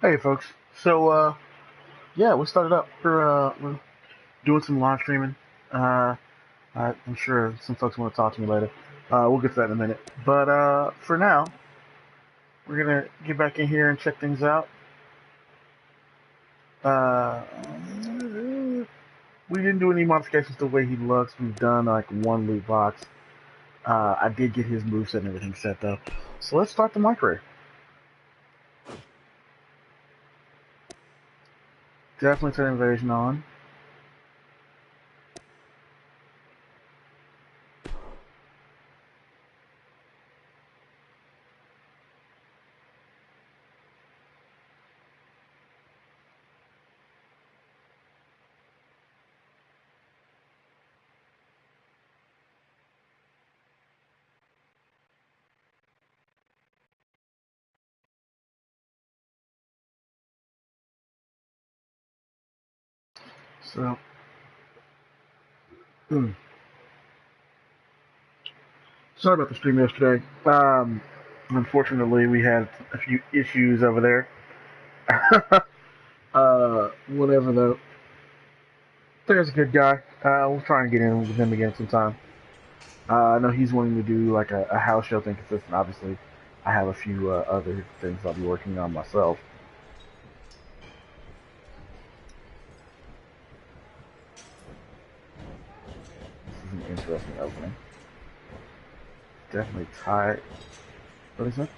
Hey folks, yeah, we started up. We're doing some live streaming. Uh, I'm sure some folks want to talk to me later. We'll get to that in a minute. But for now, we're gonna get back in here and check things out. Uh, we didn't do any modifications to the way he looks. We've done like one loot box. I did get his moveset and everything set though. So let's start the micro. Definitely turn invasion on. So, mm, sorry about the stream yesterday. Unfortunately, we had a few issues over there. Whatever though. There's a good guy. We'll try and get in with him again sometime. I know he's wanting to do like a house show thing consistent. Obviously, I have a few other things I'll be working on myself. This is an interesting opening. Definitely tied. What is it?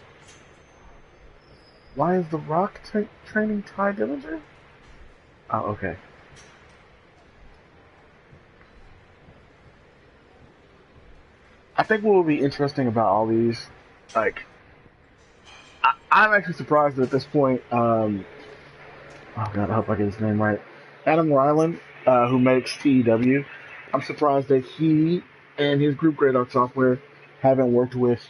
Why is the Rock training Ty Dillinger? Oh, okay. I think what will be interesting about all these, like, I'm actually surprised that at this point. Oh god, I hope I get his name right. Adam Ryland, who makes TEW. I'm surprised that he and his group Great Art Software haven't worked with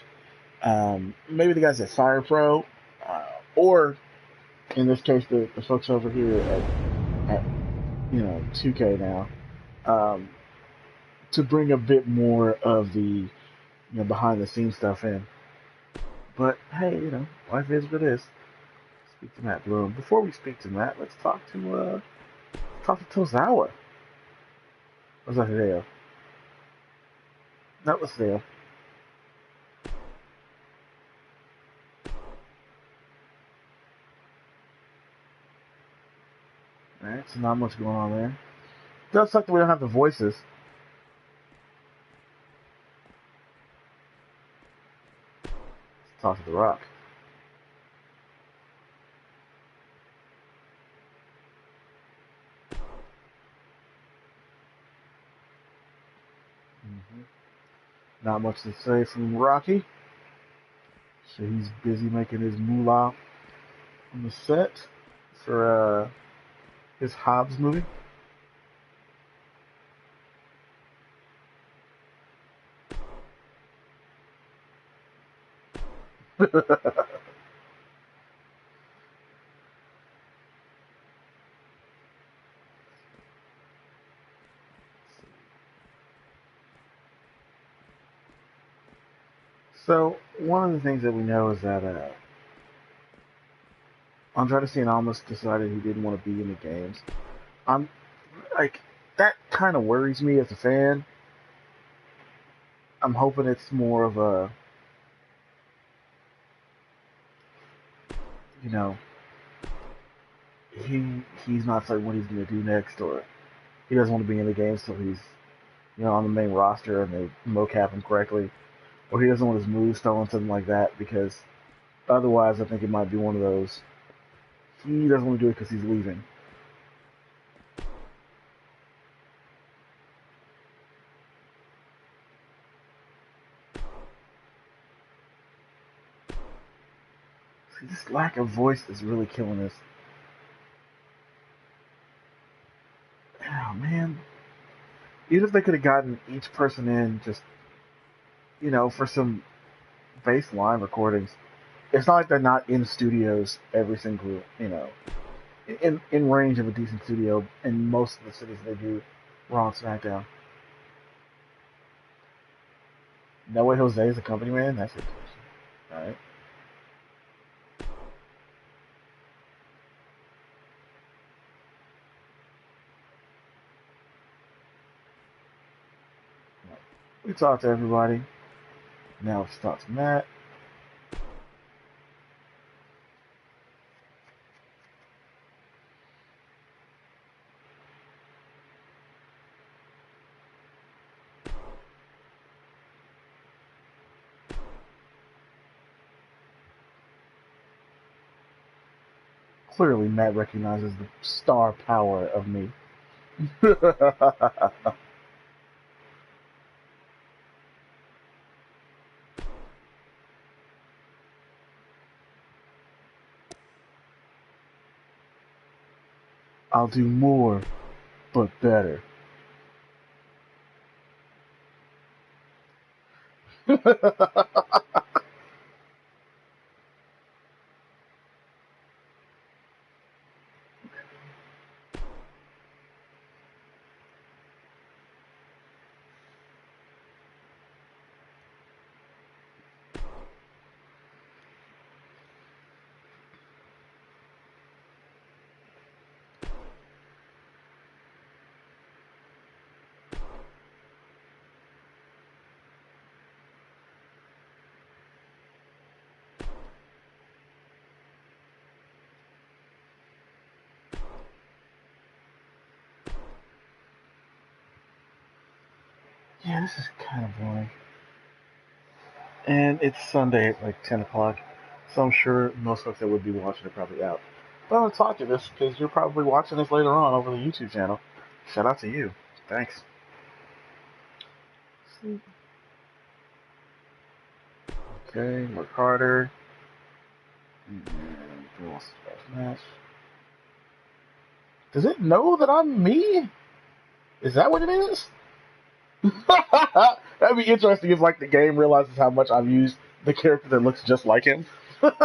maybe the guys at Fire Pro, or in this case the folks over here at 2K now, um, to bring a bit more of the behind the scenes stuff in. But hey, life is what it is. Speak to Matt Bloom. Before we speak to Matt, let's talk to Tozawa. Was that Hideo? That was Hideo. Alright, so not much going on there. Does suck that we don't have the voices. Let's talk to The Rock. Not much to say from Rocky. So he's busy making his moolah on the set for his Hobbs movie. So one of the things that we know is that Andrade Cien almost decided he didn't want to be in the games. I'm like that kind of worries me as a fan. I'm hoping it's more of a you know he's not certain what he's going to do next, or he doesn't want to be in the games till he's on the main roster and they mocap him correctly, or he doesn't want his moves stolen, something like that. Because otherwise, I think it might be one of those. He doesn't want to do it because he's leaving. See, this lack of voice is really killing us. Oh man, even if they could have gotten each person in just for some baseline recordings. It's not like they're not in studios every single in range of a decent studio in most of the cities they do Raw and SmackDown. No Way Jose is a company man. That's interesting. All right. We talked to everybody. Now let's talk to Matt. Clearly, Matt recognizes the star power of me. I'll do more, but better. Yeah, this is kind of boring. And it's Sunday at like 10 o'clock, so I'm sure most folks that would be watching are probably out. But I'm going to talk to this because you're probably watching this later on over the YouTube channel. Shout out to you. Thanks. Okay, work harder. And who wants to match? Does it know that I'm me? Is that what it is? That'd be interesting if like the game realizes how much I've used the character that looks just like him. Alright.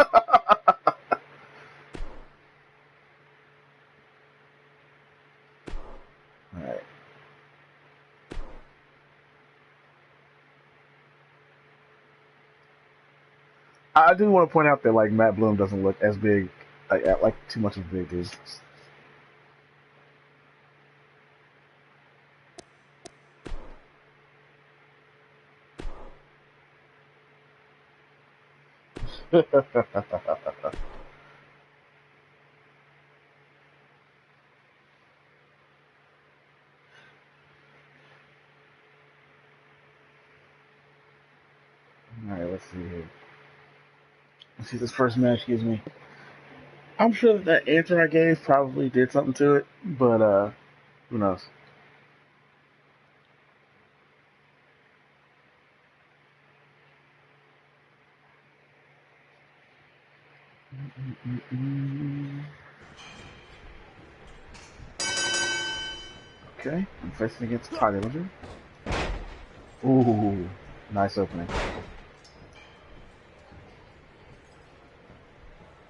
I do want to point out that like Matt Bloom doesn't look as big, like too much of a big dude. Alright, let's see here. Let's see what this first match gives me. I'm sure that answer I gave probably did something to it, but who knows? Okay, I'm facing against Ty Dillinger. Ooh, nice opening.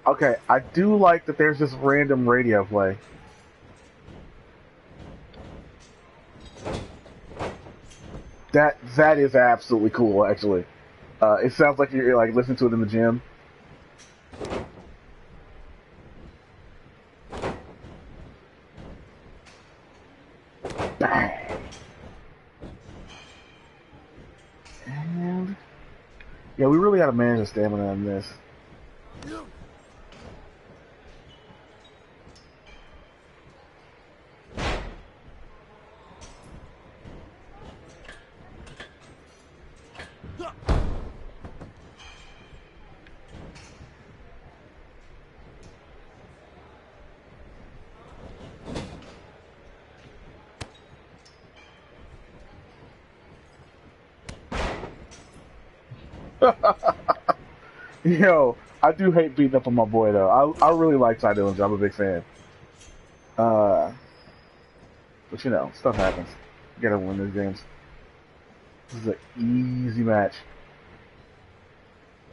Okay, I do like that there's this random radio play. That is absolutely cool, actually. It sounds like you're like listening to it in the gym. Bang. And yeah, we really got to manage the stamina on this. Yo, I do hate beating up on my boy though. I really like Ty Dillinger. I'm a big fan. But you know, stuff happens. You gotta win these games. This is an easy match.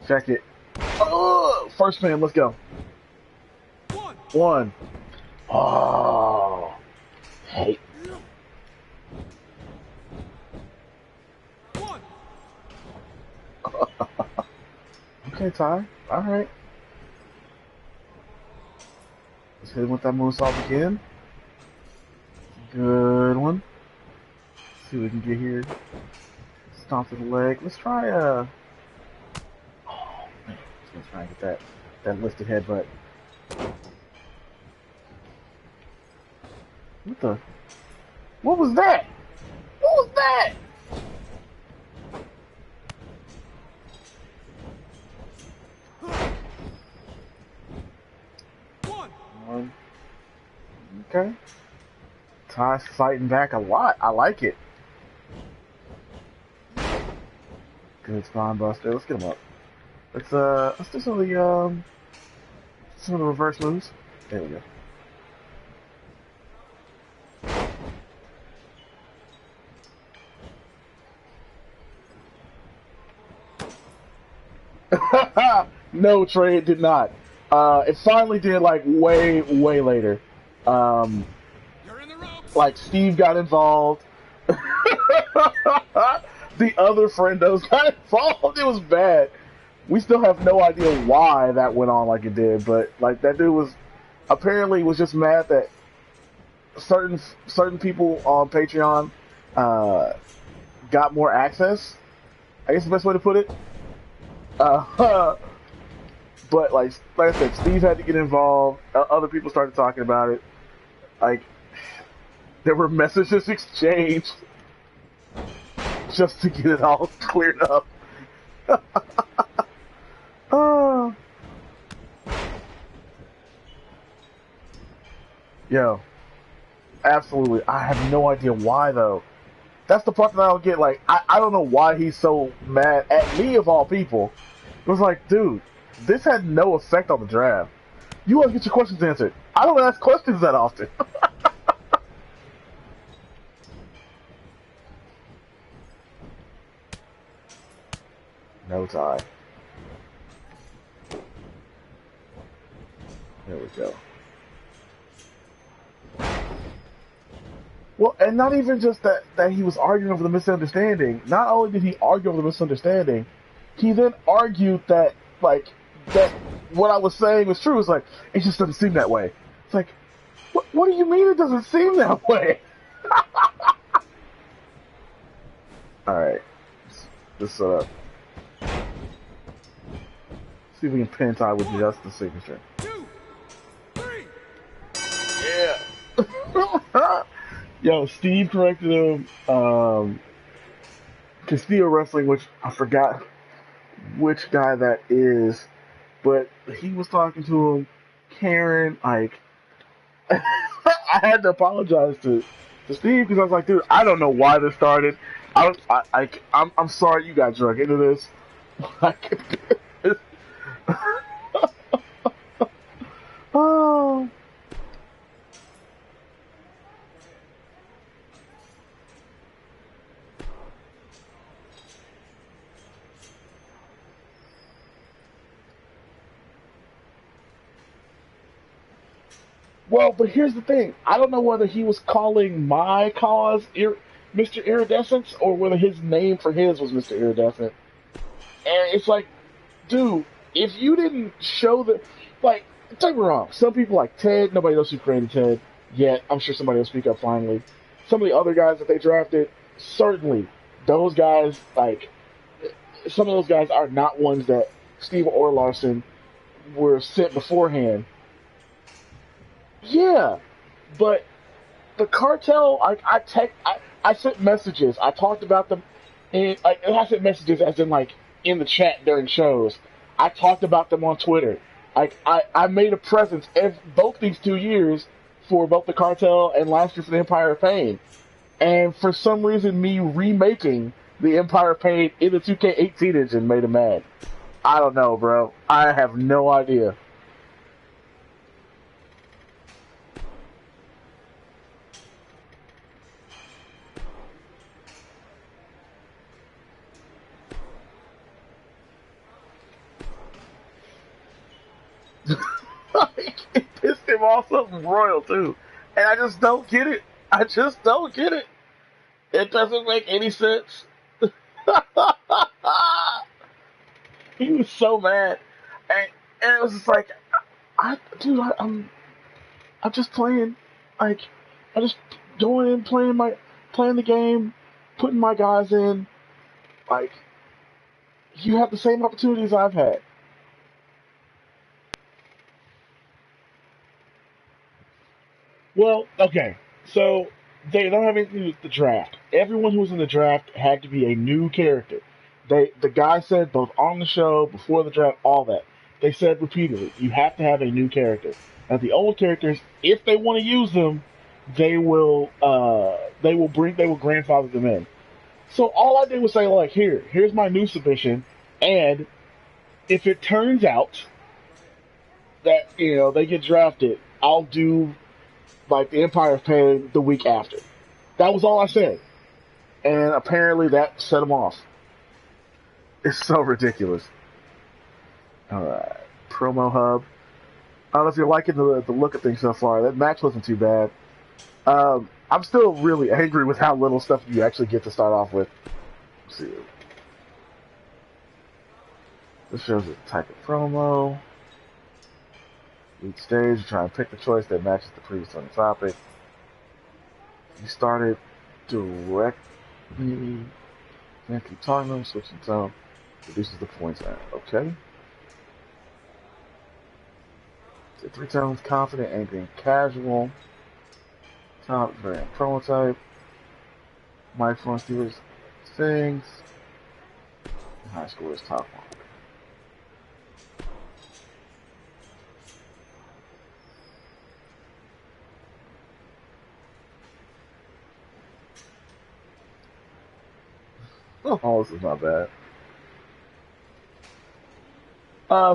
Check it. Oh, first man, let's go. One. Oh, hey. Okay, Ty. All right. Let's hit him with that moonsault again. Good one. Let's see what we can get here. stomp to the leg. Let's try oh man, let's try and get that lifted headbutt. What was that? What was that? One. Okay. Ty's fighting back a lot. I like it. Good spine buster. Let's get him up. Let's do some of the reverse moves. There we go. No, Trey, it did not. It finally did, like, way later. Like, Steve got involved. The other friendos got involved. It was bad. We still have no idea why that went on like it did, but, like, that dude was just mad that certain people on Patreon got more access. I guess the best way to put it. But like I said, Steve had to get involved. Other people started talking about it. Like, there were messages exchanged just to get it all cleared up. Oh. Yo, absolutely. I have no idea why though. That's the part that I don't get. Like, I don't know why he's so mad at me of all people. It was like, dude, this had no effect on the draft. You want to get your questions answered. I don't ask questions that often. No tie. There we go. Well, and not even just that he was arguing over the misunderstanding. Not only did he argue over the misunderstanding, he then argued that, like, that what I was saying was true. It's like, it just doesn't seem that way. It's like, what do you mean it doesn't seem that way? Alright. Let's see if we can pin tie with just the signature. 2, 3. Yeah. Yo, Steve corrected him. Castillo Wrestling, which I forgot which guy that is, but he was talking to him. Karen, like, I had to apologize to Steve because I was like, dude, I don't know why this started. I'm sorry you got drunk into this. Oh. Well, but here's the thing. I don't know whether he was calling my cause Mr. Iridescence or whether his name for his was Mr. Iridescent. And it's like, dude, if you didn't show the... Like, don't get me wrong. Some people like Ted, nobody knows who created Ted yet. I'm sure somebody will speak up finally. Some of the other guys that they drafted, certainly, those guys, like, some of those guys are not ones that Steve or Larson were sent beforehand. Yeah, but the cartel, I sent messages. I talked about them, and I sent messages as in, like, in the chat during shows. I talked about them on Twitter. Like, I made a presence both these 2 years for both the cartel and last year for the Empire of Pain. And for some reason, me remaking the Empire of Pain in the 2K18 engine made him mad. I don't know, bro. I have no idea. It pissed him off something royal too, and I just don't get it. I just don't get it. It doesn't make any sense. He was so mad, and it was just like, dude, I'm just playing, like, I'm just going in playing the game, putting my guys in. Like, you have the same opportunities I've had. Well, okay. So they don't have anything to do with the draft. Everyone who was in the draft had to be a new character. The guy said both on the show, before the draft, all that. They said repeatedly, you have to have a new character. Now the old characters, if they want to use them, they will grandfather them in. So all I did was say like, here's my new submission, and if it turns out that they get drafted, I'll do like the Empire of Pain the week after. That was all I said. And apparently that set him off. It's so ridiculous. Alright. Promo Hub. I don't know if you're liking the look of things so far. That match wasn't too bad. I'm still really angry with how little stuff you actually get to start off with. Let's see. This shows the type of promo. Each stage, you try and pick the choice that matches the previous on the topic. You started directly. Can't keep talking them, switching tone. Reduces the points out. Okay. So 3 tones, confident, angry, and casual. Top, variant prototype. Microphone steers, things. High score is top one. Oh, this is not bad.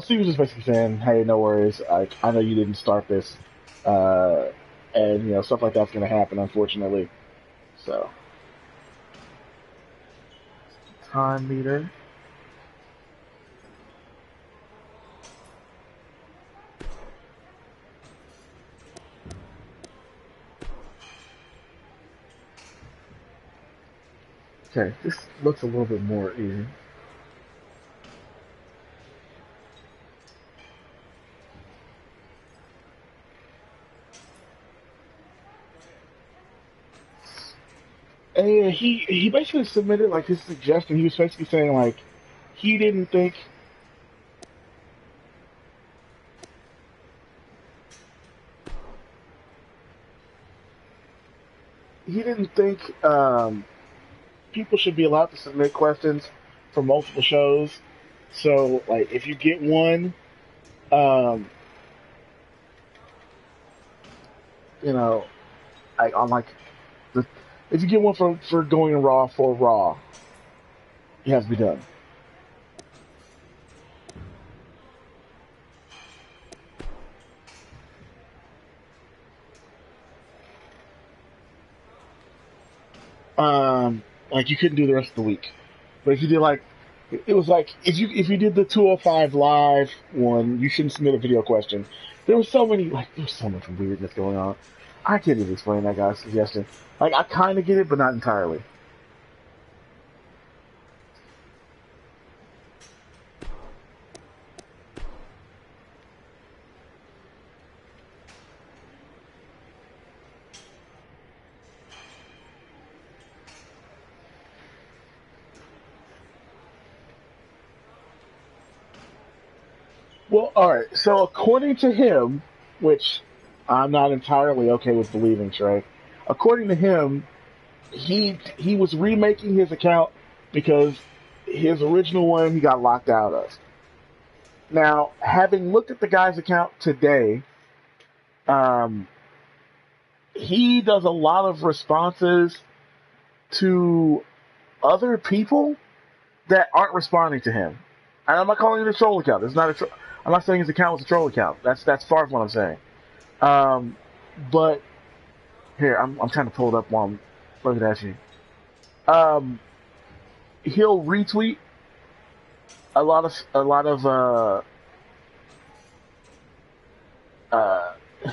Steve was just basically saying, hey, no worries. I know you didn't start this. And, stuff like that's going to happen, unfortunately. So. Time meter. Okay, this looks a little bit more easy. And he basically submitted like his suggestion. He was basically saying like he didn't think people should be allowed to submit questions for multiple shows. So like if you get one, like on like the if you get one for going Raw for Raw, it has to be done. Like you couldn't do the rest of the week, but if you did like, it was like if you did the 205 live one, you shouldn't submit a video question. There was so much weirdness going on. I can't even explain that guy's suggestion. Like I kind of get it, but not entirely. Well, alright, so according to him, which I'm not entirely okay with believing, Trey, according to him, he was remaking his account because his original one he got locked out of. Now, having looked at the guy's account today, he does a lot of responses to other people that aren't responding to him. And I'm not calling it a troll account. It's not I'm not saying his account was a troll account. That's far from what I'm saying. But here, I'm trying to pull it up while I'm looking at you. He'll retweet a lot of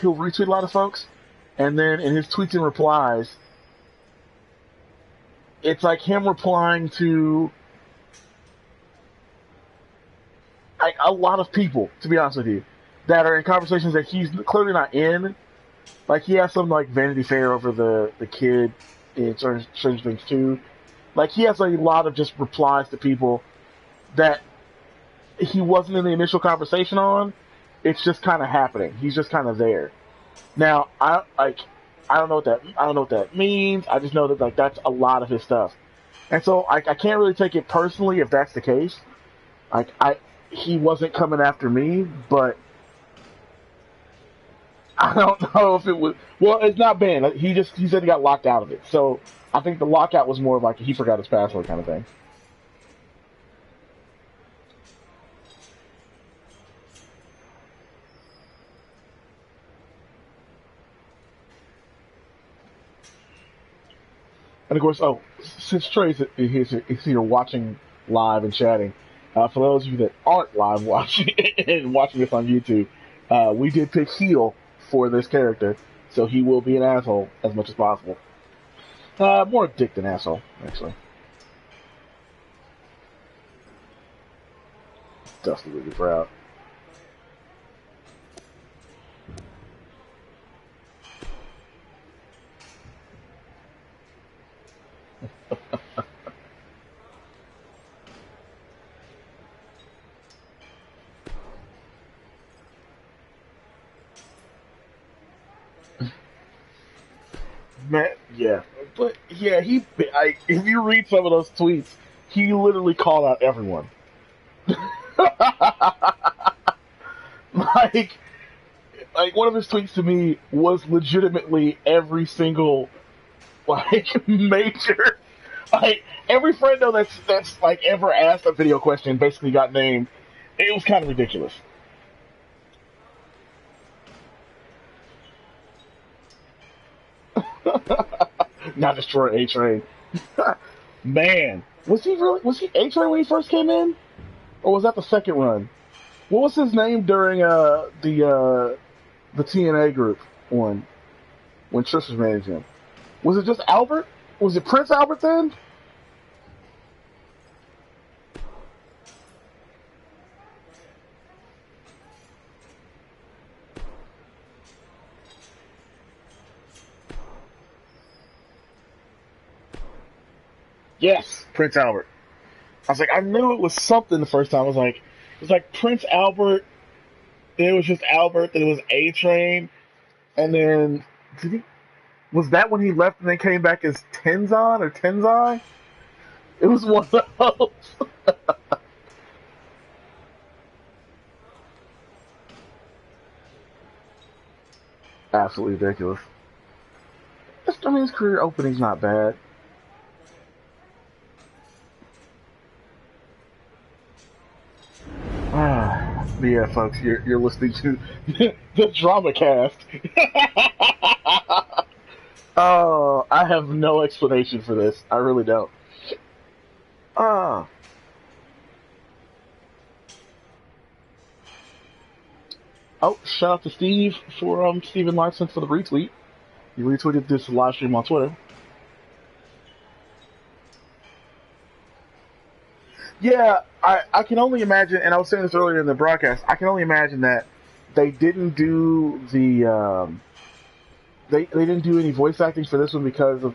he'll retweet a lot of folks, and then in his tweets and replies, it's like him replying to like a lot of people, to be honest with you, that are in conversations that he's clearly not in. Like he has some like Vanity Fair over the kid in Stranger Things 2. Like he has a lot of just replies to people that he wasn't in the initial conversation on. It's just kind of happening. He's just kind of there. Now, I don't know what that means. I just know that like that's a lot of his stuff, and so I can't really take it personally if that's the case. Like he wasn't coming after me, but I don't know if it was. Well, it's not banned. He said he got locked out of it. So I think the lockout was more of like he forgot his password kind of thing. And of course, since Trey's is here watching live and chatting, for those of you that aren't live watching and watching this on YouTube, we did pick heel for this character, so he will be an asshole as much as possible. More dick than asshole, actually. Dusty would be proud. Man, yeah, but yeah, if you read some of those tweets, he literally called out everyone. like, like one of his tweets to me was legitimately every single like major, like every friendo that's like ever asked a video question basically got named. It was kind of ridiculous. Not destroy A-Train. Man, was he A-Train when he first came in? Or was that the second run? What was his name during the TNA group one when Trish was managing him? Was it just Albert? Was it Prince Albert then? Yes, Prince Albert. I was like, I knew it was something the first time. It was like Prince Albert. Then it was just Albert. Then it was A-Train, and then was that when he left and then came back as Tenzon or Tenzai? It was one of those. Absolutely ridiculous. I mean, his career opening's not bad. Yeah, folks, you're listening to the Drama Cast. Oh, I have no explanation for this. I really don't. Ah. Oh, shout out to Steve for Steven Larson for the retweet. He retweeted this live stream on Twitter. Yeah, I can only imagine, and I was saying this earlier in the broadcast, I can only imagine that they didn't do the they didn't do any voice acting for this one because of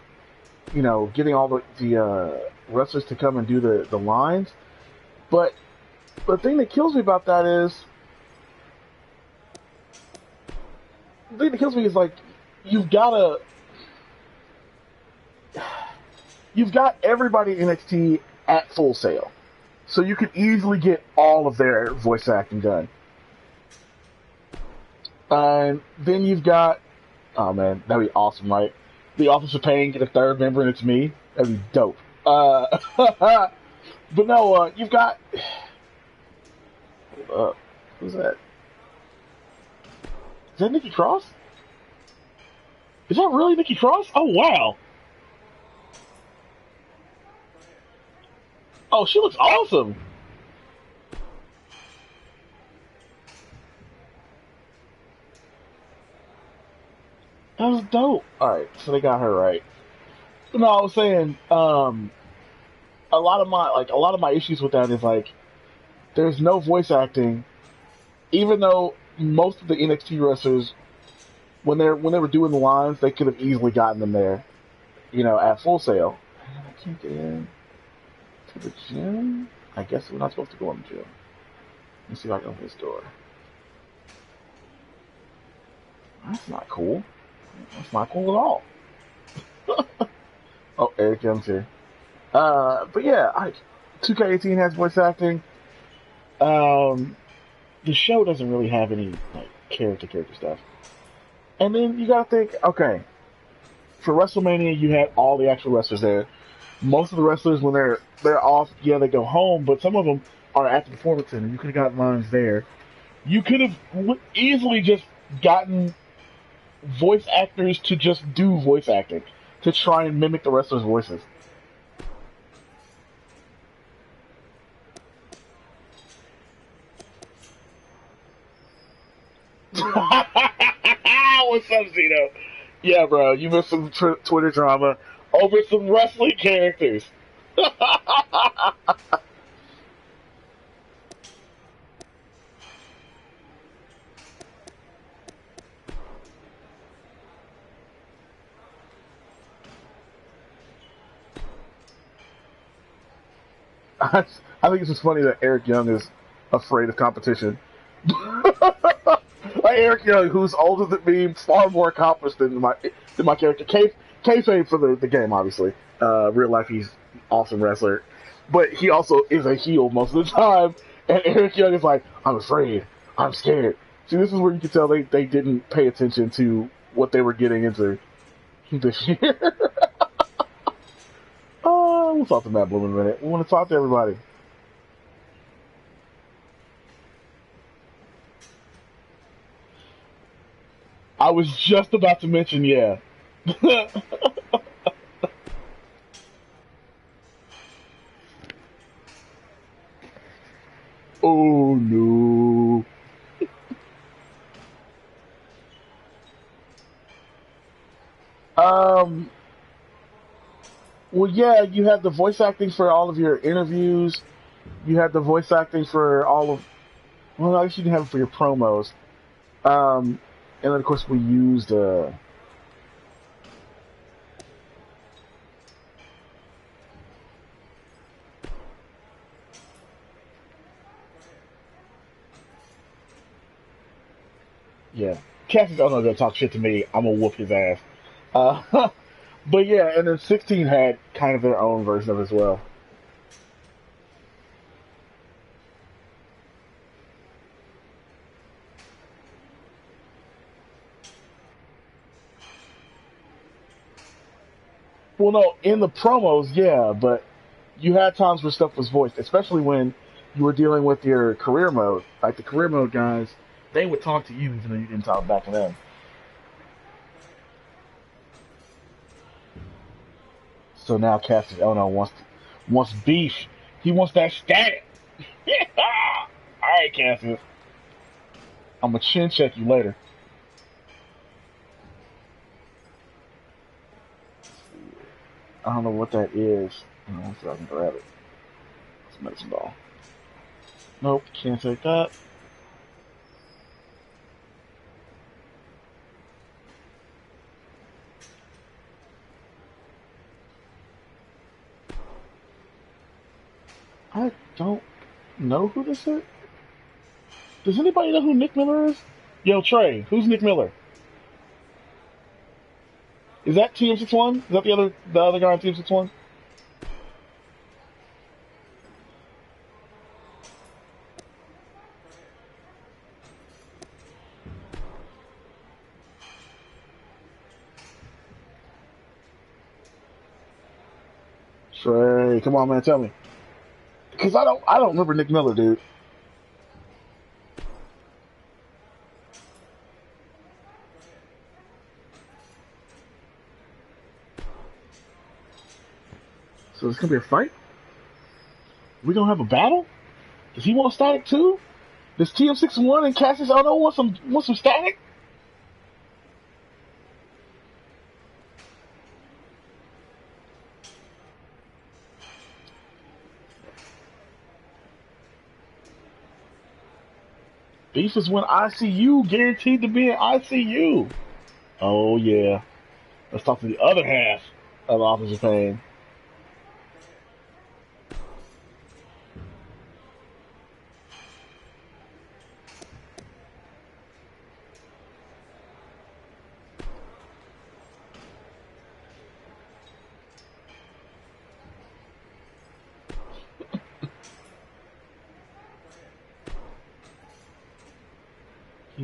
getting all the wrestlers to come and do the lines. But the thing that kills me about that is like you've got everybody in NXT at Full Sail. So you could easily get all of their voice acting done. And then you've got, oh man, that'd be awesome, right? The Office of Pain get a third member and it's me. That'd be dope. But no, you've got, who's that? Is that Nikki Cross? Is that really Nikki Cross? Oh wow. Oh, she looks awesome. That was dope. Alright, so they got her right. No, I was saying, a lot of my issues with that is like there's no voice acting, even though most of the NXT wrestlers when they were doing the lines, they could have easily gotten them there, at Full Sail. I can't get in. to the gym? I guess we're not supposed to go in the gym. Let's see if I can open this door. That's not cool. That's not cool at all. Oh, Eric Young's here. But yeah, 2K18 has voice acting. The show doesn't really have any like character stuff. And then you gotta think, okay, for WrestleMania you had all the actual wrestlers there. Most of the wrestlers when they're off, yeah, they go home, but some of them are at the performance center. You could have got lines there. You could have easily just gotten voice actors to just do voice acting to try and mimic the wrestlers' voices. What's up, Zeno? Yeah, bro, you missed some Twitter drama over some wrestling characters. I think it's just funny that Eric Young is afraid of competition. Like Eric Young, who's older than me, far more accomplished than my character. Kayfabe for the game, obviously. Real life, he's an awesome wrestler, but he also is a heel most of the time. And Eric Young is like, I'm afraid, I'm scared. See, this is where you can tell they didn't pay attention to what they were getting into this year. We'll talk to Matt Bloom in a minute. We want to talk to everybody. I was just about to mention, yeah. Oh no. Well, yeah, you had the voice acting for all of your interviews. You had the voice acting for all of. Well, I guess you didn't have it for your promos. And then, of course, we used. Yeah. Cassie's not gonna talk shit to me. I'm gonna whoop his ass. But yeah, and then 16 had kind of their own version of it as well. Well, no, in the promos, yeah, but you had times where stuff was voiced, especially when you were dealing with your career mode. Like the career mode guys, they would talk to you even though you didn't talk back to them. So now Cassius Ono wants beef. He wants that static. Alright, Cassius. I'm gonna chin check you later. I don't know what that is. Let's see if I can grab it. It's a medicine ball. Nope, can't take that. I don't know who this is. Does anybody know who Nick Miller is? Yo, Trey, who's Nick Miller? Is that TM61? Is that the other guy on TM61? Trey, come on, man, tell me. Because I don't remember Nick Miller, dude. So it's gonna be a fight? We gonna have a battle? Does he want static too? Does TM61 and Cassius Ono want some static? Beef is when ICU guaranteed to be in ICU. Oh yeah. Let's talk to the other half of Office of Pain.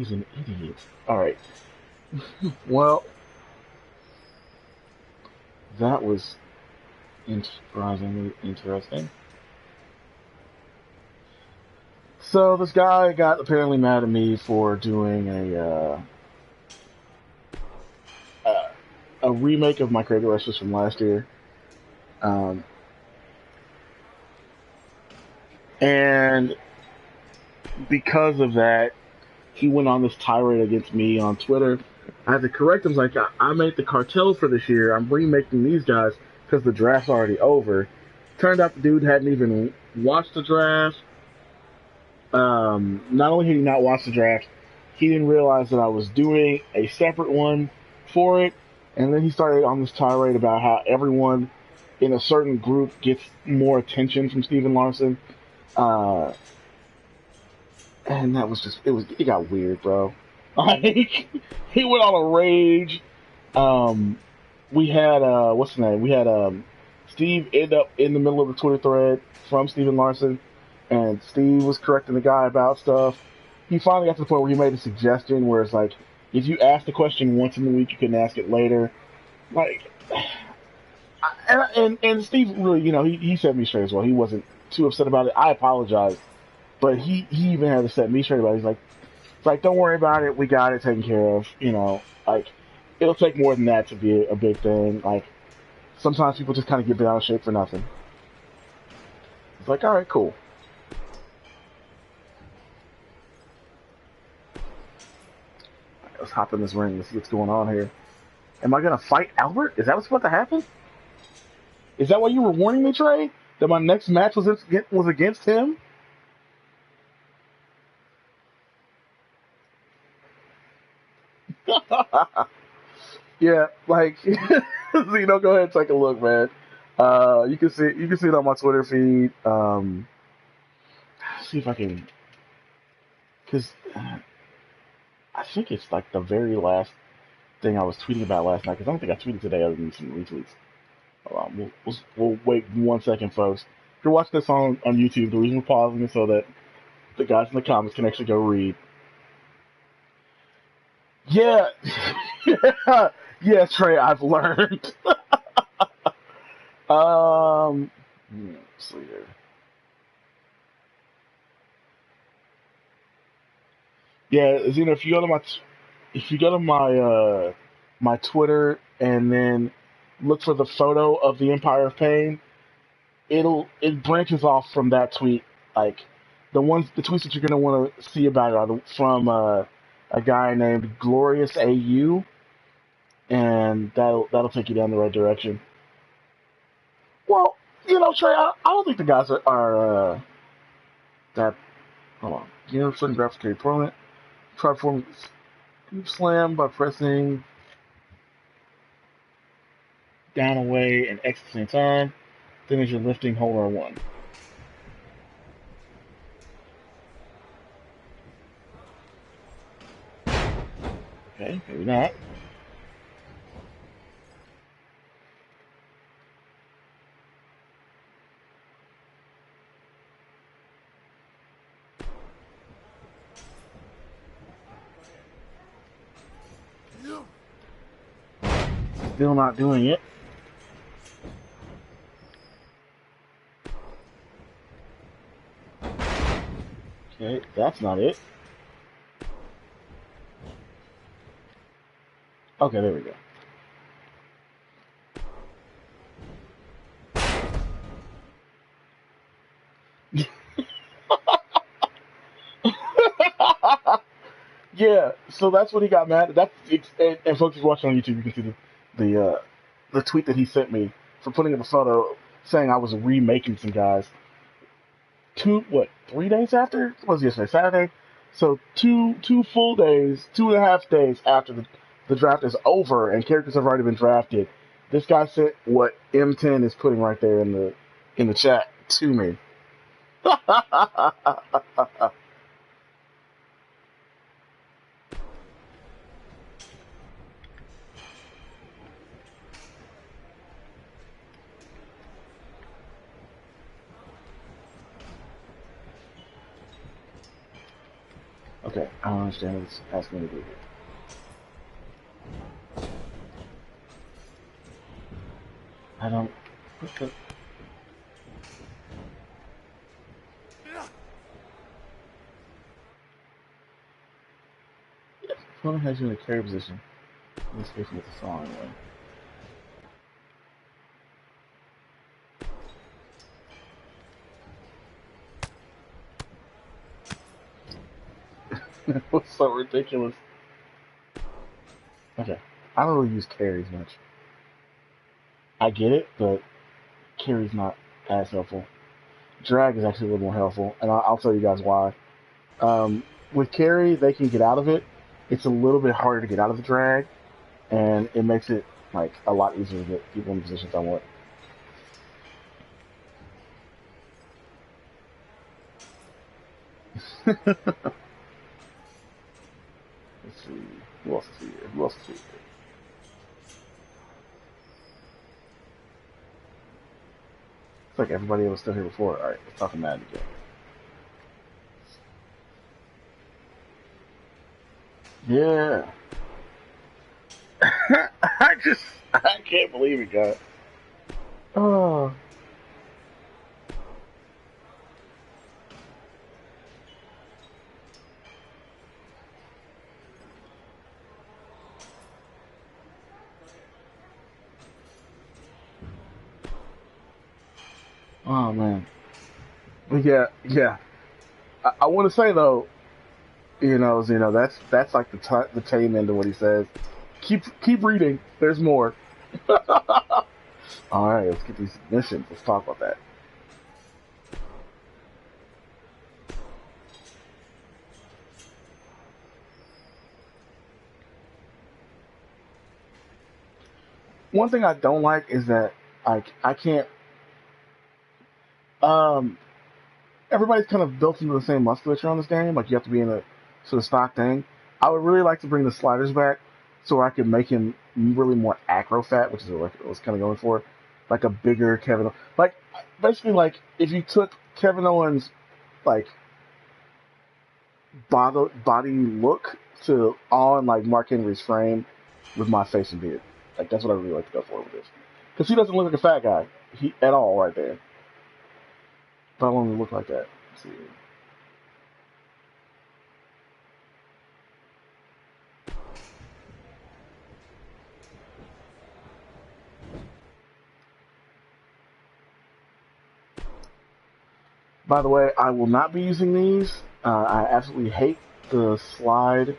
He's an idiot. Alright. Well, that was surprisingly interesting. So this guy got apparently mad at me for doing a remake of my Creative Wrestlers from last year. Um, and because of that, he went on this tirade against me on Twitter. I had to correct him. Like, I made the cartel for this year. I'm remaking these guys because the draft's already over. Turned out the dude hadn't even watched the draft. Not only had he not watched the draft, he didn't realize that I was doing a separate one for it. And then he started on this tirade about how everyone in a certain group gets more attention from Steven Larson. And that was it got weird, bro. Like, he went on a rage. We had, what's his name? We had, Steve end up in the middle of the Twitter thread from Steven Larson, and Steve was correcting the guy about stuff. He finally got to the point where he made a suggestion where it's like, if you ask the question once in the week, you can ask it later. Like, and Steve really, he set me straight as well. He wasn't too upset about it. I apologized, but he even had to set me straight about it. He's like, it's like, don't worry about it. We got it taken care of. Like, it'll take more than that to be a big thing. Like, sometimes people just kind of get bent out of shape for nothing. It's like, all right, cool. Let's hop in this ring. Let's see what's going on here. Am I going to fight Albert? Is that what's about to happen? Is that why you were warning me, Trey? That my next match was against him? Yeah, like, go ahead and take a look, man. You can see it on my Twitter feed. See if I can, because I think it's like the very last thing I was tweeting about last night. Because I don't think I tweeted today other than some retweets. Hold on, we'll wait 1 second, folks. If you're watching this on YouTube, the reason we're pausing is so that the guys in the comments can actually go read. Yeah, yeah, Trey, I've learned. Let's see here. Yeah, Zena, if you go to my Twitter and then look for the photo of the Empire of Pain, it branches off from that tweet. Like, the tweets that you're gonna want to see about it are from a guy named Glorious AU, and that'll take you down the right direction. Well, Trey, I don't think the guys are that. Hold on. Certain graphics carry opponent. Try to form scoop slam by pressing down, away, and X at the same time. Then as you're lifting, hold R1. Okay, maybe not. Still not doing it. Okay, that's not it. Okay, there we go. Yeah, so that's what he got mad at. And folks who's watching on YouTube, you can see the tweet that he sent me for putting up a photo saying I was remaking some guys. 3 days after? What was yesterday? Saturday? So two full days, 2.5 days after the draft is over and characters have already been drafted. This guy sent what M10 is putting right there in the chat to me. Okay, I don't understand what it's asking me to do here. I don't. What the? Yes, the opponent has you in a carry position. In this case, with the song anyway. That was so ridiculous. Okay, I don't really use carries much. I get it, but carry's not as helpful. Drag is actually a little more helpful, and I'll tell you guys why. Um, with carry, they can get out of it. It's a little bit harder to get out of the drag, and it makes it like a lot easier to get people in the positions I want. Let's see. Who else is here? Who else is here? It's like everybody was still here before. Alright, let's talk to Matt again. Yeah. I can't believe it, guys. Oh. Oh, man. But yeah. I want to say, though, that's like the tame end of what he says. Keep reading. There's more. All right, let's get these missions. Let's talk about that. One thing I don't like is that I can't. Um, everybody's kind of built into the same musculature on this game. Like you have to be in a sort of stock thing. I would really like to bring the sliders back so I could make him really more acro fat, which is what I was kind of going for, like a bigger Kevin. Like basically, like if you took Kevin Owens like body look to on like Mark Henry's frame with my face and beard. Like that's what I really like to go for with this, because he doesn't look like a fat guy at all right there. But I want him to look like that. Let's see. By the way, I will not be using these. I absolutely hate the slide.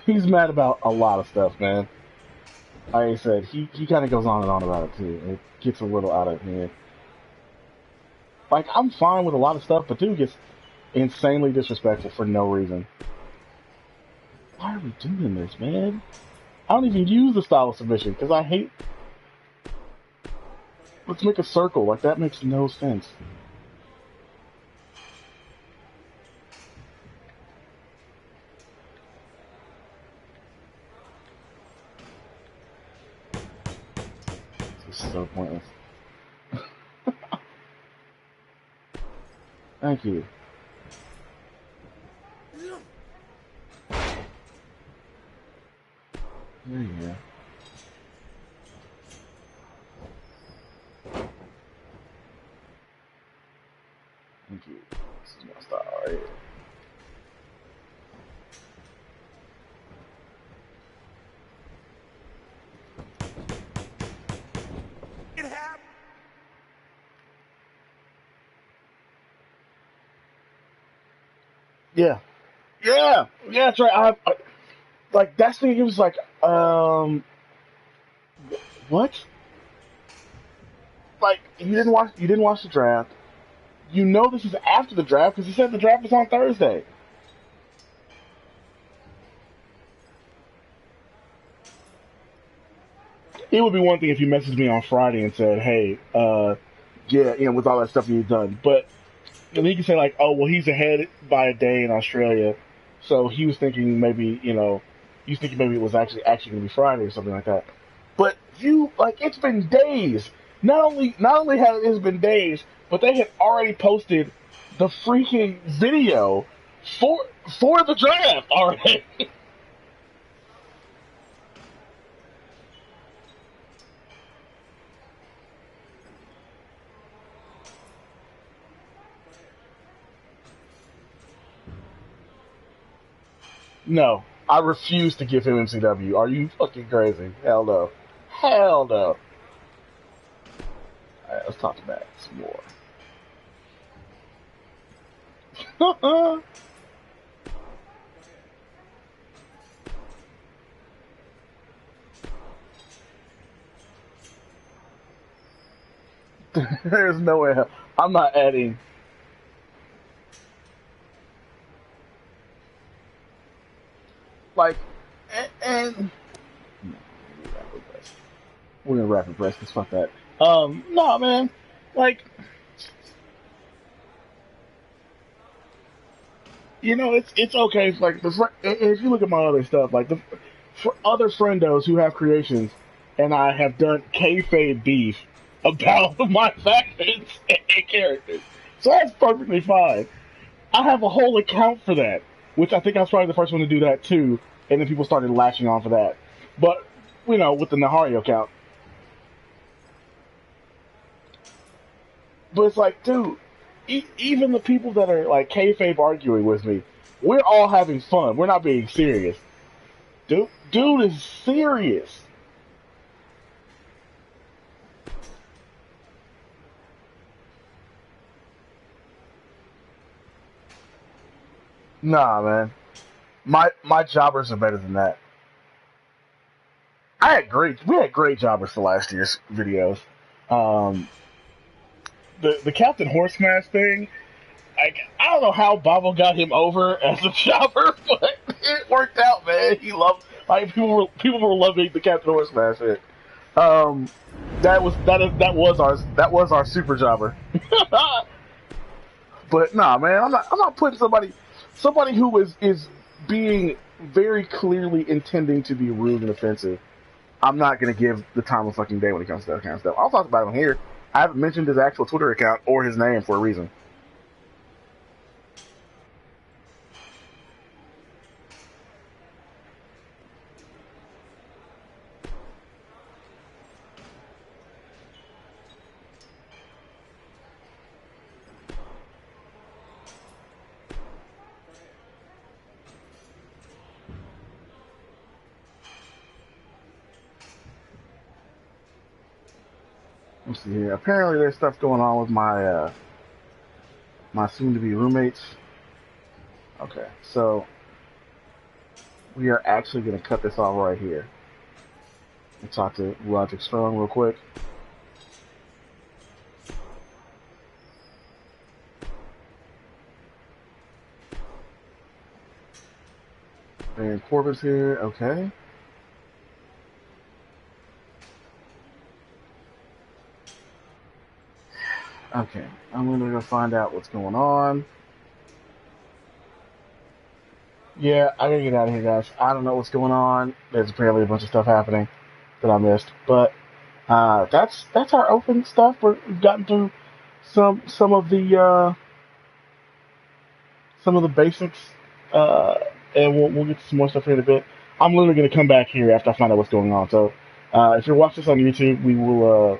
He's mad about a lot of stuff, man. Like I said, he kind of goes on and on about it too. It gets a little out of hand. Like I'm fine with a lot of stuff, but dude gets insanely disrespectful for no reason. Why are we doing this, man? I don't even use the style of submission because I hate. Let's make a circle. Like that makes no sense. This is so pointless. Thank you. There you go. Thank you. This is my style right here. It happened. Yeah. Yeah. Yeah, that's right. Like that's the thing. It was like, what? Like you didn't watch the draft. You know this is after the draft because he said the draft is on Thursday. It would be one thing if you messaged me on Friday and said, "Hey, yeah, with all that stuff he's done," but he can say like, "Oh, well, he's ahead by a day in Australia, so he was thinking maybe, he's thinking maybe it was actually going to be Friday or something like that." But it's been days. Not only has it been days, but they had already posted the freaking video for the draft already. No, I refuse to give him MCW. Are you fucking crazy? Hell no. Hell no. Alright, let's talk to Matt some more. There's no way. I'm not adding. Like, and we're gonna rapid press this. Fuck that. No, man. Like, it's okay. It's like if you look at my other stuff, like for other friendos who have creations, and I have done kayfabe beef about my factions and characters, so that's perfectly fine. I have a whole account for that, which I think I was probably the first one to do that too, and then people started latching on for that. But with the Nahario account. But it's like, dude, even the people that are like kayfabe arguing with me, we're all having fun. We're not being serious. Dude is serious. Nah, man. My jobbers are better than that. We had great jobbers for last year's videos. The Captain Horse Smash thing, like, I don't know how Babo got him over as a jobber, but it worked out, man. He loved, like, people were loving the Captain Horse Smash shit. That was our super jobber. But nah, man, I'm not putting somebody who is being very clearly intending to be rude and offensive. I'm not gonna give the time of fucking day when it comes to that kind of stuff. I'll talk about him here. I haven't mentioned his actual Twitter account or his name for a reason. Let's see here. Apparently, there's stuff going on with my soon-to-be roommates. Okay, so we are actually going to cut this off right here and talk to Logic Strong real quick. And Corbin's here. Okay. Okay, I'm gonna go find out what's going on. Yeah, I gotta get out of here, guys. I don't know what's going on. There's apparently a bunch of stuff happening that I missed, but that's our open stuff. We've gotten through some of the basics, and we'll get to some more stuff here in a bit. I'm literally gonna come back here after I find out what's going on. So if you're watching this on YouTube, we will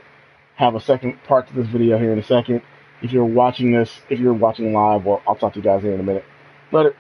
have a second part to this video here in a second. If you're watching live, well, I'll talk to you guys here in a minute. Later.